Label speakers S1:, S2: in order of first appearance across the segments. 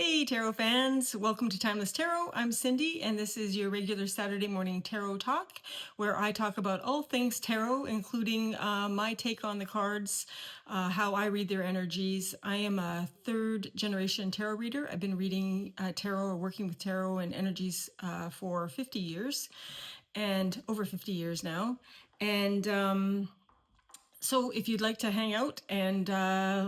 S1: Hey, tarot fans. Welcome to Timeless Tarot. I'm Cindy, and this is your regular Saturday morning tarot talk, where I talk about all things tarot, including my take on the cards, how I read their energies. I am a third generation tarot reader. I've been reading tarot or working with tarot and energies for 50 years, and over 50 years now. And so if you'd like to hang out and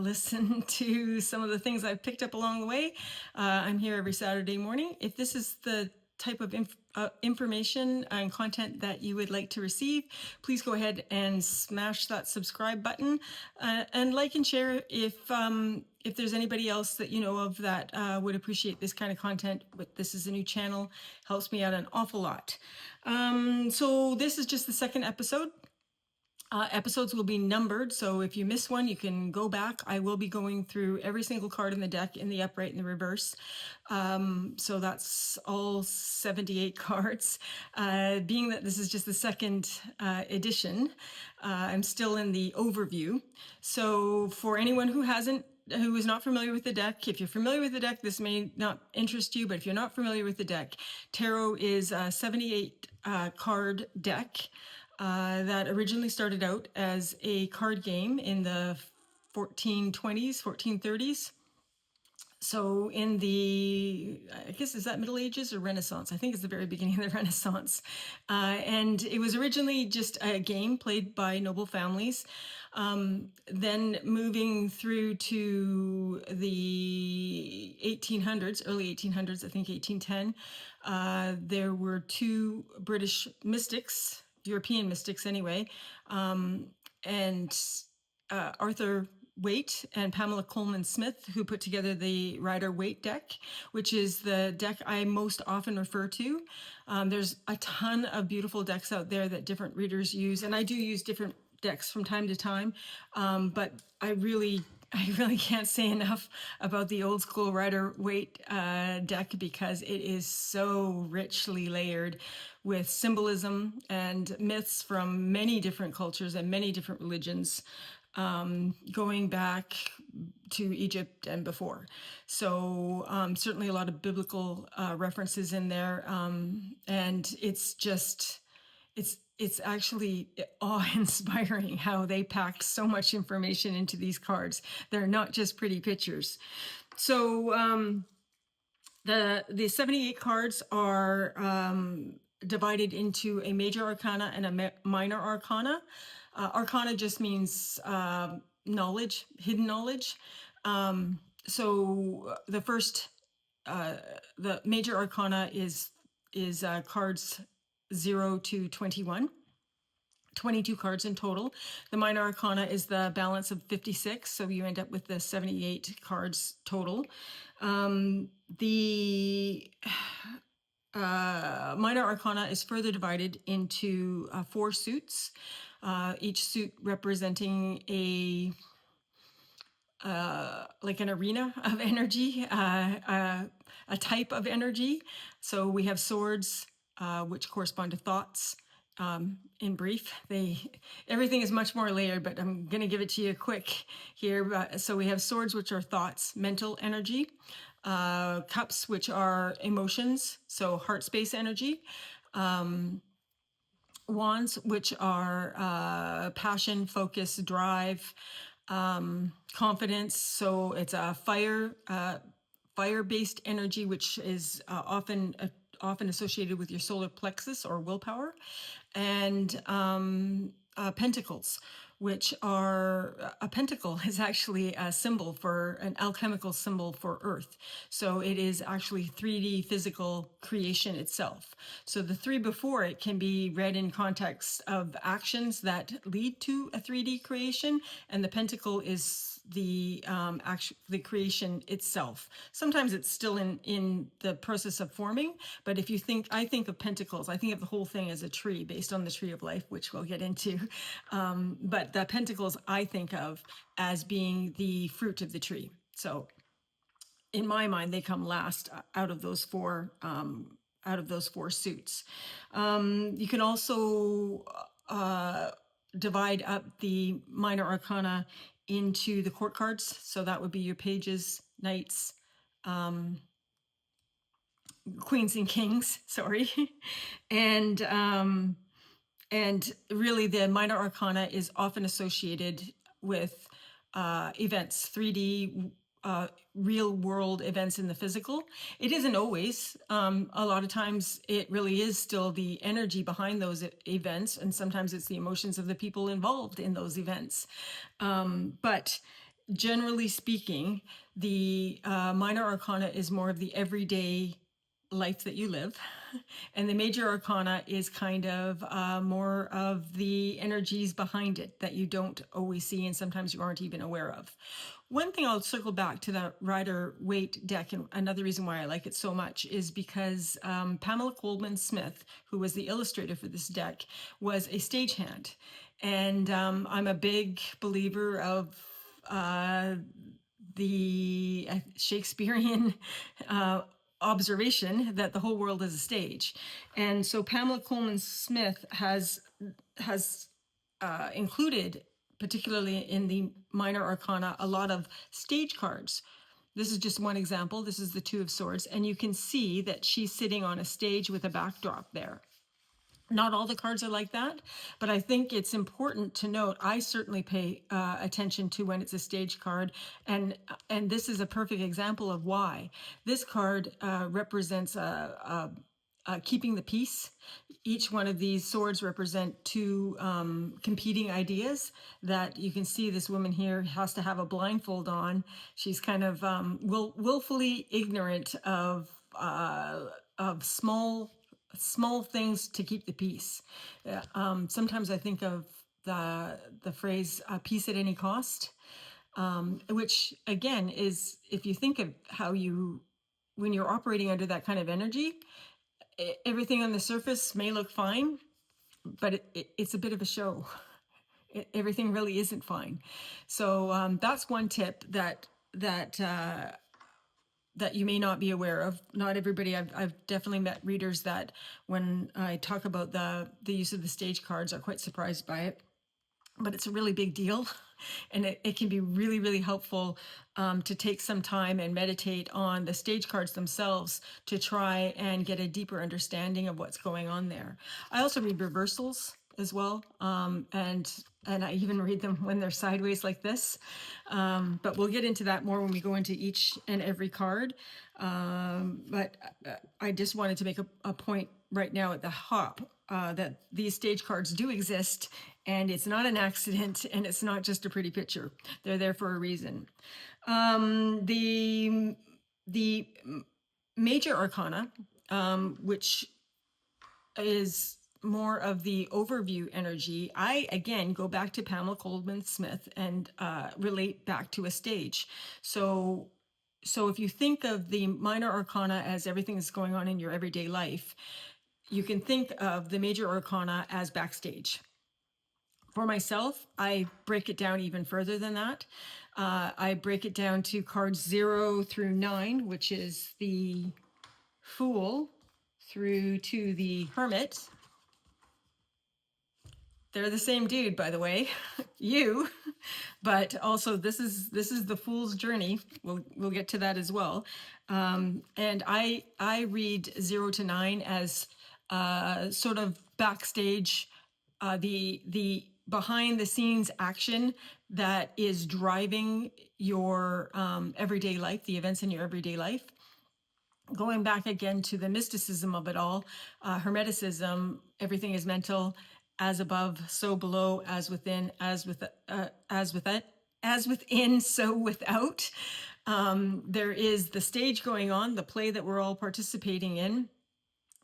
S1: listen to some of the things I've picked up along the way, I'm here every Saturday morning. If this is the type of information and content that you would like to receive, please go ahead and smash that subscribe button and like and share if there's anybody else that you know of that would appreciate this kind of content. But this is a new channel, helps me out an awful lot. So this is just the second episode. Episodes will be numbered, so if you miss one, you can go back. I will be going through every single card in the deck in the upright and the reverse. So that's all 78 cards. Being that this is just the second edition, I'm still in the overview. So for anyone who is not familiar with the deck, if you're familiar with the deck, this may not interest you, but if you're not familiar with the deck, tarot is a 78 card deck. That originally started out as a card game in the 1420s, 1430s. So in the, I guess, is that Middle Ages or Renaissance? I think it's the very beginning of the Renaissance. And it was originally just a game played by noble families. Then moving through to the 1800s, early 1800s, I think 1810, there were two British mystics, European mystics anyway, and Arthur Waite and Pamela Coleman Smith, who put together the Rider-Waite deck, which is the deck I most often refer to. There's a ton of beautiful decks out there that different readers use, and I do use different decks from time to time, but I really can't say enough about the old school Rider-Waite deck because it is so richly layered with symbolism and myths from many different cultures and many different religions, going back to Egypt and before. So certainly a lot of biblical references in there, and it's actually awe-inspiring how they packed so much information into these cards. They're not just pretty pictures. So the 78 cards are divided into a major arcana and a minor arcana. Arcana just means knowledge, hidden knowledge. So the first, the major arcana is cards 0 to 21. 22 cards in total. The minor arcana is the balance of 56, so you end up with the 78 cards total. The minor arcana is further divided into 4 suits, each suit representing like an arena of energy, a type of energy. So we have swords, which correspond to thoughts. In brief, everything is much more layered, but I'm going to give it to you quick here. So we have swords, which are thoughts, mental energy, cups, which are emotions, so heart space energy, wands, which are passion, focus, drive, confidence. So it's a fire-based energy, which is often associated with your solar plexus or willpower, and pentacles, which are a pentacle is actually a symbol for an alchemical symbol for Earth. So it is actually 3D physical creation itself. So the 3 before it can be read in context of actions that lead to a 3D creation, and the pentacle is the creation itself. Sometimes it's still in the process of forming, but if you think, I think of pentacles, I think of the whole thing as a tree based on the tree of life, which we'll get into. But the pentacles I think of as being the fruit of the tree. So in my mind, they come last out of those four suits. You can also divide up the minor arcana into the court cards. So that would be your pages, knights, queens and kings, sorry. and and really the minor arcana is often associated with events, 3D real world events in the physical. It isn't always. A lot of times it really is still the energy behind those events, and sometimes it's the emotions of the people involved in those events. But generally speaking, the minor arcana is more of the everyday life that you live. And the major arcana is kind of more of the energies behind it that you don't always see and sometimes you aren't even aware of. One thing I'll circle back to the Rider-Waite deck, and another reason why I like it so much is because Pamela Coleman Smith, who was the illustrator for this deck, was a stagehand. And I'm a big believer of the Shakespearean observation that the whole world is a stage. And so Pamela Coleman Smith has included, particularly in the minor arcana, a lot of stage cards. This is just one example. This is the Two of Swords, and you can see that she's sitting on a stage with a backdrop there. Not all the cards are like that, but I think it's important to note, I certainly pay attention to when it's a stage card, and this is a perfect example of why. This card represents keeping the peace. Each one of these swords represent two competing ideas that you can see. This woman here has to have a blindfold on. She's kind of willfully ignorant of small things to keep the peace. Sometimes I think of the phrase peace at any cost, which again is, if you think of how when you're operating under that kind of energy, everything on the surface may look fine, but it's a bit of a show. Everything really isn't fine. So that's one tip that you may not be aware of. Not everybody. I've definitely met readers that when I talk about the use of the stage cards are quite surprised by it. But it's a really big deal. And it can be really, really helpful to take some time and meditate on the stage cards themselves to try and get a deeper understanding of what's going on there. I also read reversals as well. And I even read them when they're sideways like this. But we'll get into that more when we go into each and every card. But I just wanted to make a point right now at the hop that these stage cards do exist, and it's not an accident, and it's not just a pretty picture. They're there for a reason. The major arcana, which is more of the overview energy, I again go back to Pamela Coleman Smith and relate back to a stage. So if you think of the minor arcana as everything that's going on in your everyday life, you can think of the major arcana as backstage. For myself, I break it down even further than that. I break it down to cards 0 through 9, which is the Fool, through to the Hermit. They're the same dude, by the way, you. But also, this is the Fool's journey. We'll get to that as well. And I read 0 to 9 as sort of backstage, the behind the scenes action that is driving your everyday life, the events in your everyday life. Going back again to the mysticism of it all, Hermeticism, everything is mental, as above, so below, as within, as within, so without. There is the stage going on, the play that we're all participating in,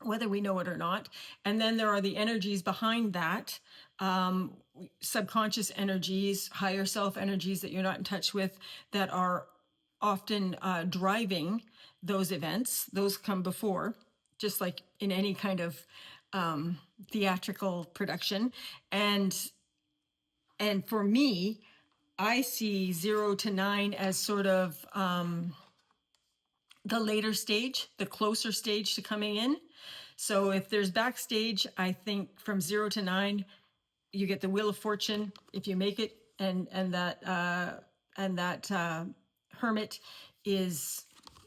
S1: whether we know it or not. And then there are the energies behind that, subconscious energies, higher self energies that you're not in touch with, that are often driving those events. Those come before, just like in any kind of theatrical production. And for me, I see 0 to 9 as sort of the later stage, the closer stage to coming in. So if there's backstage, I think from 0 to 9, you get the Wheel of Fortune if you make it, and that Hermit is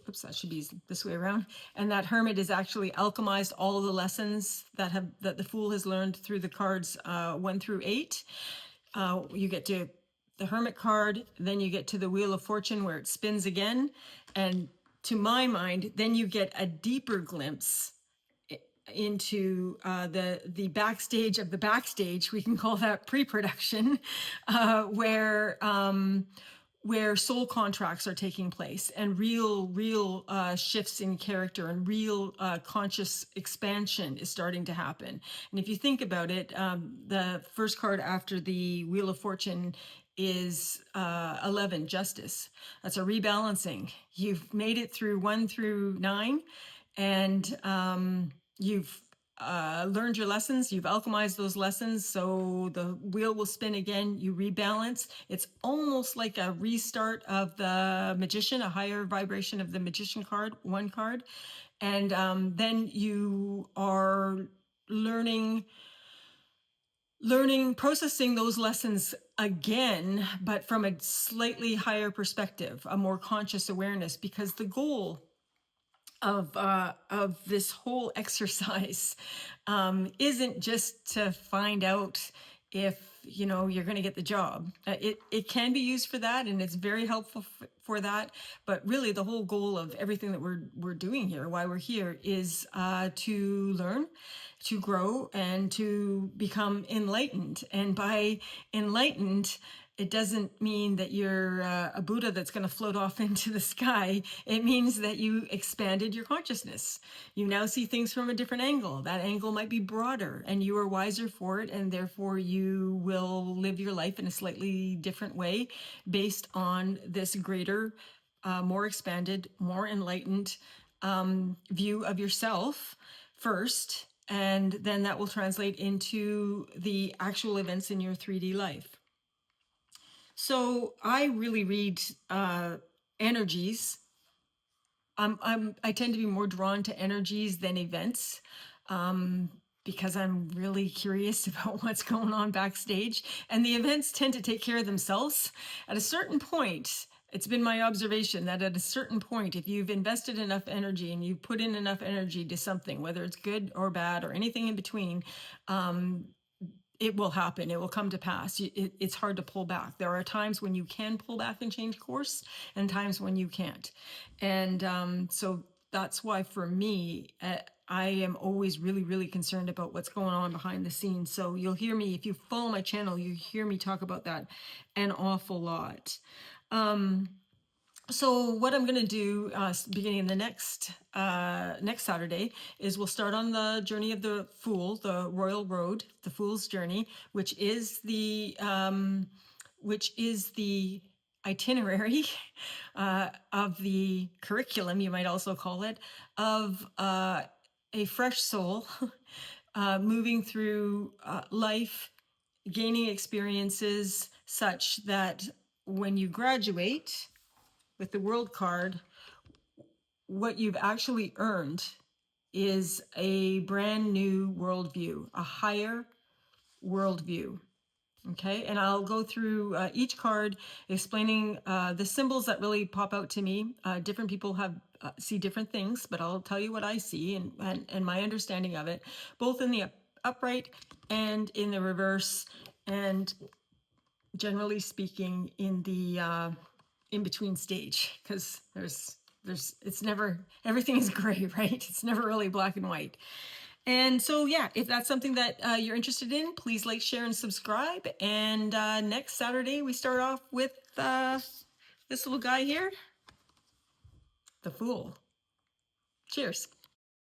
S1: oops, that should be this way around. And that Hermit is actually alchemized all of the lessons that the Fool has learned through the cards 1 through 8. You get to the Hermit card, then you get to the Wheel of Fortune where it spins again. And to my mind, then you get a deeper glimpse into the backstage of the backstage. We can call that pre-production, where soul contracts are taking place and real shifts in character and real conscious expansion is starting to happen. And if you think about it, the first card after the Wheel of Fortune is 11, Justice. That's a rebalancing. You've made it through 1 through 9, and you've learned your lessons, you've alchemized those lessons, so the wheel will spin again, you rebalance. It's almost like a restart of the Magician, a higher vibration of the Magician card, 1 card. And then you are learning, processing those lessons again, but from a slightly higher perspective, a more conscious awareness, because the goal of this whole exercise isn't just to find out if you're going to get the job. It can be used for that, and it's very helpful for that. But really, the whole goal of everything that we're doing here, why we're here, is to learn, to grow, and to become enlightened. And by enlightened, it doesn't mean that you're a Buddha that's going to float off into the sky. It means that you expanded your consciousness. You now see things from a different angle. That angle might be broader, and you are wiser for it, and therefore you will live your life in a slightly different way based on this greater, more expanded, more enlightened view of yourself first, and then that will translate into the actual events in your 3D life. So I really read energies. I tend to be more drawn to energies than events, because I'm really curious about what's going on backstage. And the events tend to take care of themselves. At a certain point, it's been my observation that at a certain point, if you've invested enough energy and you put in enough energy to something, whether it's good or bad or anything in between, it will happen. It will come to pass. It's hard to pull back. There are times when you can pull back and change course, and times when you can't. And so that's why, for me, I am always really, really concerned about what's going on behind the scenes. So you'll hear me, if you follow my channel, you hear me talk about that an awful lot. So what I'm going to do, beginning the next Saturday, is we'll start on the journey of the Fool, the Royal Road, the Fool's Journey, which is the itinerary of the curriculum, you might also call it, of a fresh soul moving through life, gaining experiences such that when you graduate with the World card, what you've actually earned is a brand new worldview, a higher worldview. Okay, and I'll go through each card explaining the symbols that really pop out to me. Different people see different things, but I'll tell you what I see and my understanding of it, both in the upright and in the reverse, and generally speaking in the in-between stage, because it's never, everything is gray, right? It's never really black and white. And so, yeah, if that's something that you're interested in, please like, share, and subscribe. And next Saturday, we start off with this little guy here, the Fool. Cheers.